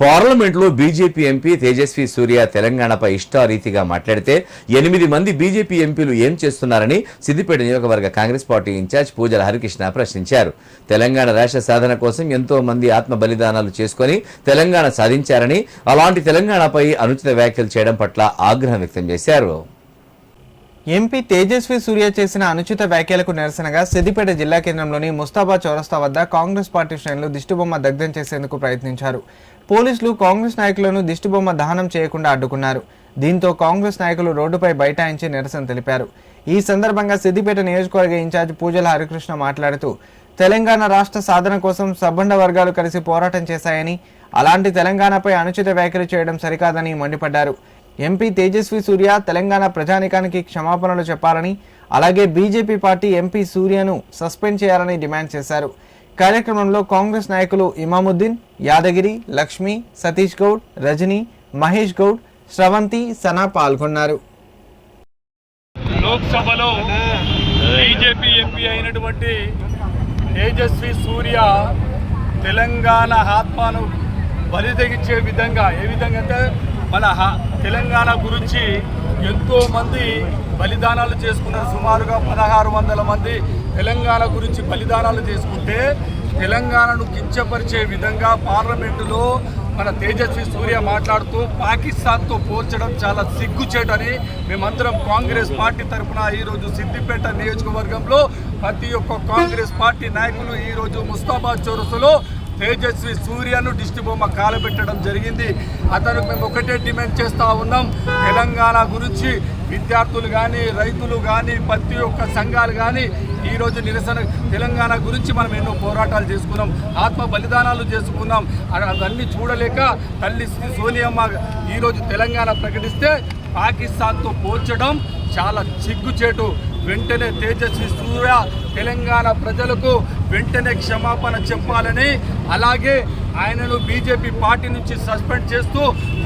పార్లమెంట్లో BJP MP Tejaswi సూర్య తెలంగాణపై ఇష్టారీతిగా మాట్లాడితే 8 మంది బీజేపీ ఎంపీలు ఏం చేస్తున్నారని సిద్దిపేట నియోజకవర్గ కాంగ్రెస్ పార్టీ ఇన్ఛార్జ్ పూజల హరికృష్ణ ప్రశ్నించారు. తెలంగాణ రాష్ట్ర సాధన కోసం ఎంతో మంది ఆత్మ బలిదానాలు చేసుకుని తెలంగాణ సాధించారని, అలాంటి తెలంగాణపై అనుచిత వ్యాఖ్యలు చేయడం పట్ల ఆగ్రహం వ్యక్తం చేశారు. ఎంపీ తేజస్వి సూర్య చేసిన అనుచిత వ్యాఖ్యలకు నిరసనగా సిద్దిపేట జిల్లా కేంద్రంలోని ముస్తాబా చౌరస్తా వద్ద కాంగ్రెస్ పార్టీ శ్రేణులు దిష్టిబొమ్మ దగ్ధం చేసేందుకు ప్రయత్నించారు. పోలీసులు కాంగ్రెస్ నాయకులను దిష్టిబొమ్మ దహనం చేయకుండా అడ్డుకున్నారు. దీంతో కాంగ్రెస్ నాయకులు రోడ్డుపై బైఠాయించి నిరసన తెలిపారు. ఈ సందర్భంగా సిద్దిపేట నియోజకవర్గ ఇన్ఛార్జ్ పూజల హరికృష్ణ మాట్లాడుతూ తెలంగాణ రాష్ట్ర సాధన కోసం సబ్బండ వర్గాలు కలిసి పోరాటం చేశాయని, అలాంటి తెలంగాణపై అనుచిత వ్యాఖ్యలు చేయడం సరికాదని మండిపడ్డారు. ఎంపీ తేజస్వి సూర్య తెలంగాణ ప్రజానికానికి క్షమాపణలు చెప్పాలని, అలాగే బీజేపీ పార్టీ ఎంపీ సూర్యను సస్పెండ్ చేయాలని డిమాండ్ చేశారు. కార్యక్రమంలో కాంగ్రెస్ నాయకులు ఇమాముద్దీన్, యాదగిరి, లక్ష్మి, సతీష్ గౌడ్, రజనీ, మహేష్ గౌడ్, శ్రవంతి, సనా పాల్గొన్నారు. లోక్సభలో బీజేపీ ఎంపీ అయినటువంటి తేజస్వి సూర్య తెలంగాణ ఆత్మను బలితెగించే విధంగా, ఏ విధంగా అంటే మన తెలంగాణ గురించి ఎంతోమంది బలిదానాలు చేసుకున్నారు. సుమారుగా 1600 మంది తెలంగాణ గురించి బలిదానాలు చేసుకుంటే తెలంగాణను కించపరిచే విధంగా పార్లమెంటులో మన తేజస్వి సూర్య మాట్లాడుతూ పాకిస్తాన్తో పోల్చడం చాలా సిగ్గుచేటని మేమందరం కాంగ్రెస్ పార్టీ తరఫున ఈరోజు సిద్దిపేట నియోజకవర్గంలో ప్రతి ఒక్క కాంగ్రెస్ పార్టీ నాయకులు ఈరోజు ముస్తాబాద్ చౌరస్తాలో తేజస్వి సూర్యను దిష్టిబొమ్మ కాలబెట్టడం జరిగింది. అతనికి మేము ఒకటే డిమాండ్ చేస్తూ ఉన్నాం, తెలంగాణ గురించి విద్యార్థులు కానీ, రైతులు కానీ, ప్రతి ఒక్క సంఘాలు కానీ ఈరోజు నిరసన తెలంగాణ గురించి మనం ఎన్నో పోరాటాలు చేసుకున్నాం, ఆత్మ బలిదానాలు చేసుకున్నాం. అవన్నీ చూడలేక తల్లి సోనియమ్మ ఈరోజు తెలంగాణ ప్రకటిస్తే పాకిస్తాన్తో పోల్చడం చాలా సిగ్గుచేటు. వెంటనే తేజస్వి సూర్య తెలంగాణ ప్రజలకు వెంటనే క్షమాపణ చెప్పాలని, అలాగే ఆయనను బీజేపీ పార్టీ నుంచి సస్పెండ్ చేస్తూ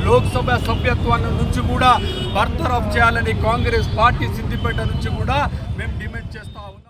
లోక్సభ సభ్యత్వాన్ని నుంచి కూడా బర్తరఫ్ చేయాలని కాంగ్రెస్ పార్టీ సిద్దిపేట నుంచి కూడా మేము డిమాండ్ చేస్తూ ఉన్నాం.